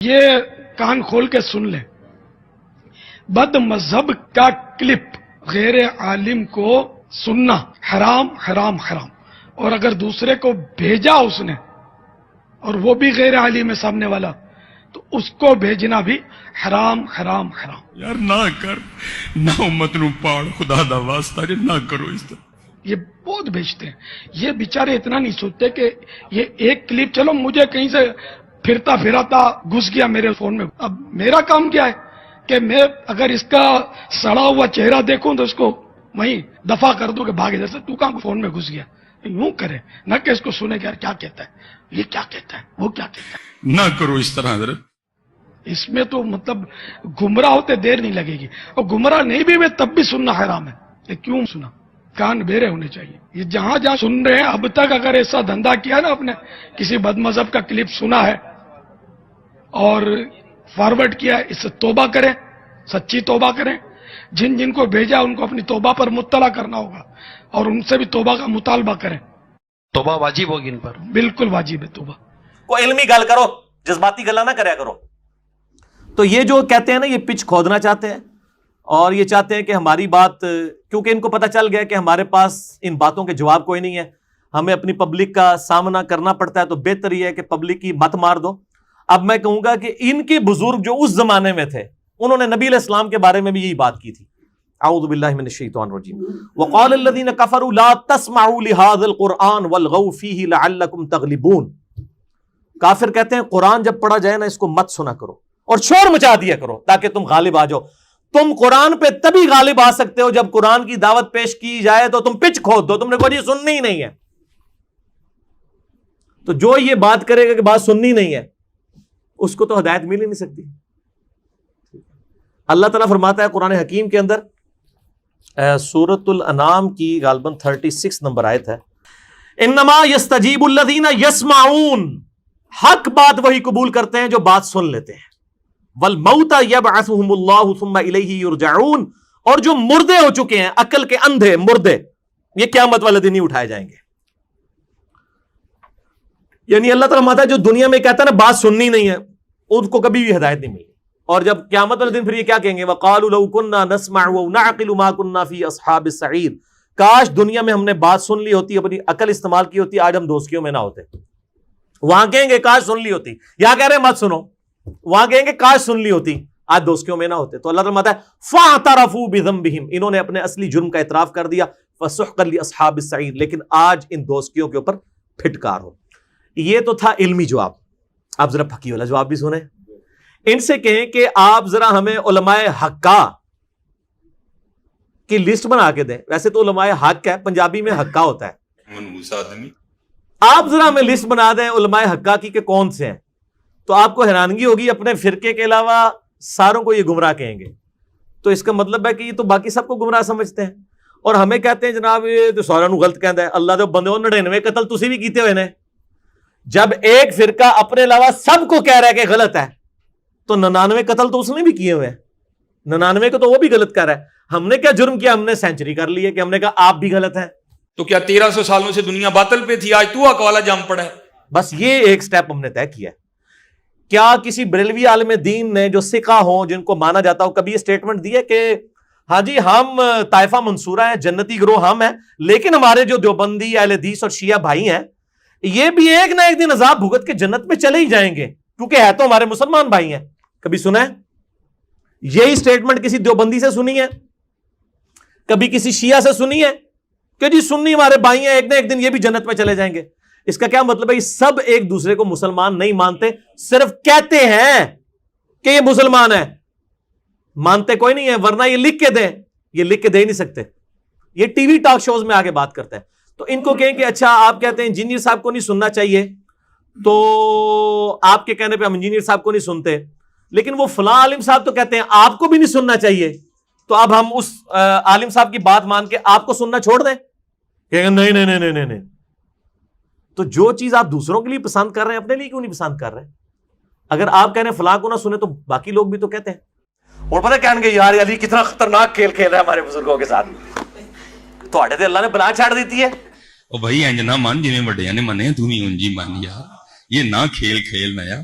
یہ کان کھول کے سن لیں، بد مذہب کا کلپ غیر عالم کو سننا حرام حرام حرام، اور اگر دوسرے کو بھیجا اس نے اور وہ بھی غیر عالم ہے سامنے والا تو اس کو بھیجنا بھی حرام حرام حرام۔ یار نہ کر، نہ امت نو پاڑ، خدا دا واسطہ جے نہ کرو اس طرح۔ یہ بہت بھیجتے ہیں، یہ بیچارے اتنا نہیں سوچتے کہ یہ ایک کلپ چلو مجھے کہیں سے پھرتا پھراتا گھس گیا میرے فون میں، اب میرا کام کیا ہے کہ میں اگر اس کا سڑا ہوا چہرہ دیکھوں تو اس کو وہیں دفع کر دوں کہ بھاگ ادھر سے، تو کہاں فون میں گھس گیا، یوں کرے نہ کہ اس کو سنے کہ یار کیا کہتا ہے، یہ کیا کہتا ہے، وہ کیا کہتا ہے۔ نہ کرو اس طرح حضرت۔ اس میں تو مطلب گمراہ ہوتے دیر نہیں لگے گی، اور گمراہ نہیں بھی میں تب بھی سننا حرام ہے۔ یہ کیوں سنا؟ کان بیرے ہونے چاہیے۔ یہ جہاں جہاں سن رہے ہیں اب تک اگر ایسا دھندا کیا نا، آپ نے کسی بد مذہب کا کلپ سنا ہے اور فارورڈ کیا ہے، اس سے توبہ کریں، سچی توبہ کریں۔ جن جن کو بھیجا ان کو اپنی توبہ پر مطلع کرنا ہوگا اور ان سے بھی توبہ کا مطالبہ کریں۔ توبہ واجب ہوگی ان پر، بالکل واجب ہے توبہ۔ کوئی علمی گل کرو، جذباتی گلا نہ کریا کرو۔ تو یہ جو کہتے ہیں نا، یہ پچ کھودنا چاہتے ہیں اور یہ چاہتے ہیں کہ ہماری بات، کیونکہ ان کو پتہ چل گیا کہ ہمارے پاس ان باتوں کے جواب کوئی نہیں ہے، ہمیں اپنی پبلک کا سامنا کرنا پڑتا ہے، تو بہتر یہ ہے کہ پبلک کی مت مار دو۔ اب میں کہوں گا کہ ان کے بزرگ جو اس زمانے میں تھے انہوں نے نبی علیہ السلام کے بارے میں بھی یہی بات کی تھی۔ اعوذ باللہ من الشیطان الرجیم۔ وقال الذین کفروا لا تسمعوا لهذا القرآن والغوا فیہ لعلکم تغلبون۔ کافر کہتے ہیں قرآن جب پڑھا جائے نا اس کو مت سنا کرو اور شور مچا دیا کرو تاکہ تم غالب آ جاؤ۔ تم قرآن پہ تبھی غالب آ سکتے ہو جب قرآن کی دعوت پیش کی جائے تو تم پچ کھود دو، تم نے کہا جی سننی ہی نہیں ہے۔ تو جو یہ بات کرے گا کہ بات سننی نہیں ہے اس کو تو ہدایت مل ہی نہیں سکتی۔ اللہ تعالیٰ فرماتا ہے قرآن حکیم کے اندر، سورۃ الانعام کی غالباً 36 نمبر آیت ہے، انما یستجیب الذین یسمعون، حق بات وہی قبول کرتے ہیں جو بات سن لیتے ہیں، والموتى یبعثهم اللہ ثم الیہ یرجعون، اور جو مردے ہو چکے ہیں، عقل کے اندھے مردے، یہ قیامت والے دن ہی اٹھائے جائیں گے۔ یعنی اللہ تعالیٰ فرماتا ہے جو دنیا میں کہتا ہے نا بات سننی نہیں ہے ان کو کبھی بھی ہدایت نہیں ملی، اور جب قیامت والے دن پھر یہ کیا کہیں گے، وقالوا لو كنا نسمع ونعقل ما كنا في اصحاب السعیر، کاش دنیا میں ہم نے بات سن لی ہوتی، اپنی عقل استعمال کی ہوتی، آج ہم دوستیوں میں نہ ہوتے۔ وہاں کہیں گے کاش سن لی ہوتی، یہاں کہہ رہے ہیں مت سنو، وہاں کہیں گے کاش سن لی ہوتی، آج دوستیوں میں نہ ہوتے۔ تو اللہ تعالیٰ فرماتا ہے فاعترفوا بذنبہم، انہوں نے اپنے اصلی جرم کا اعتراف کر دیا، فسحقا لاصحاب السعیر، لیکن آج ان دوستیوں کے اوپر پھٹکار ہو۔ یہ تو تھا علمی جواب۔ آپ ذرا پھکی والا جواب بھی سنیں، ان سے کہیں کہ آپ ذرا ہمیں علماء حقہ کی لسٹ بنا کے دیں، ویسے تو علماء حق ہے، پنجابی میں حقہ ہوتا ہے، آپ ذرا ہمیں لسٹ بنا دیں علماء حقہ کی کہ کون سے ہیں، تو آپ کو حیرانگی ہوگی، اپنے فرقے کے علاوہ ساروں کو یہ گمراہ کہیں گے۔ تو اس کا مطلب ہے کہ یہ تو باقی سب کو گمراہ سمجھتے ہیں، اور ہمیں کہتے ہیں جناب یہ تو ساروں کو غلط کہتا ہے، اللہ دے بندے 99 قتل تسی بھی کیتے ہوئے نے۔ جب ایک فرقہ اپنے علاوہ سب کو کہہ رہا ہے کہ غلط ہے تو 99 قتل تو اس نے بھی کیے ہوئے ہیں، 99 کو تو وہ بھی غلط کر رہا ہے۔ ہم نے کیا جرم کیا؟ ہم نے سینچری کر لی ہے کہ ہم نے کہا آپ بھی غلط ہیں۔ تو کیا 1300 سالوں سے دنیا باطل پہ تھی، آج تو اقوالا جام پڑا ہے؟ بس یہ ایک سٹیپ ہم نے طے کیا ہے۔ کیا کسی بریلوی عالم دین نے جو ثقہ ہوں، جن کو مانا جاتا ہو، کبھی یہ سٹیٹمنٹ دی ہے کہ ہاں جی ہم طائفہ منصورہ ہیں، جنتی گروہ ہم ہیں، لیکن ہمارے جو دیوبندی اہل حدیث اور شیعہ بھائی ہیں یہ بھی ایک نہ ایک دن عذاب بھگت کے جنت میں چلے ہی جائیں گے کیونکہ ہے تو ہمارے مسلمان بھائی ہیں؟ کبھی سنا ہے یہی سٹیٹمنٹ؟ کسی دیوبندی سے سنی ہے؟ کبھی کسی شیعہ سے سنی ہے کہ جی سنی ہمارے بھائی ہیں، ایک نہ ایک دن یہ بھی جنت میں چلے جائیں گے؟ اس کا کیا مطلب ہے؟ یہ سب ایک دوسرے کو مسلمان نہیں مانتے، صرف کہتے ہیں کہ یہ مسلمان ہے، مانتے کوئی نہیں ہے، ورنہ یہ لکھ کے دیں، یہ لکھ کے دے ہی نہیں سکتے۔ یہ ٹی وی ٹاک شوز میں آگے بات کرتا ہے۔ تو ان کو کہیں کہ اچھا آپ کہتے ہیں انجینئر صاحب کو نہیں سننا چاہیے، تو آپ کے کہنے پہ ہم انجینئر صاحب کو نہیں سنتے، لیکن وہ فلاں عالم صاحب تو کہتے ہیں آپ کو بھی نہیں سننا چاہیے، تو اب ہم اس عالم صاحب کی بات مان کے آپ کو سننا چھوڑ دیں؟ کہ نہیں نہیں نہیں نہیں نہیں۔ تو جو چیز آپ دوسروں کے لیے پسند کر رہے ہیں اپنے لیے کیوں نہیں پسند کر رہے؟ اگر آپ کہہ رہے ہیں فلاں کو نہ سنے تو باقی لوگ بھی تو کہتے ہیں۔ اور پتہ کہیں گے یار علی کتنا خطرناک کھیل کھیل رہا ہے ہمارے بزرگوں کے ساتھ، تو اللہ نے بلا چھاڑ دیتی ہے۔ او بھائی انج نہ مان جویں وڈیاں نے منے تو بھی انج ہی مان یار، یہ نہ کھیل کھیلنا یار۔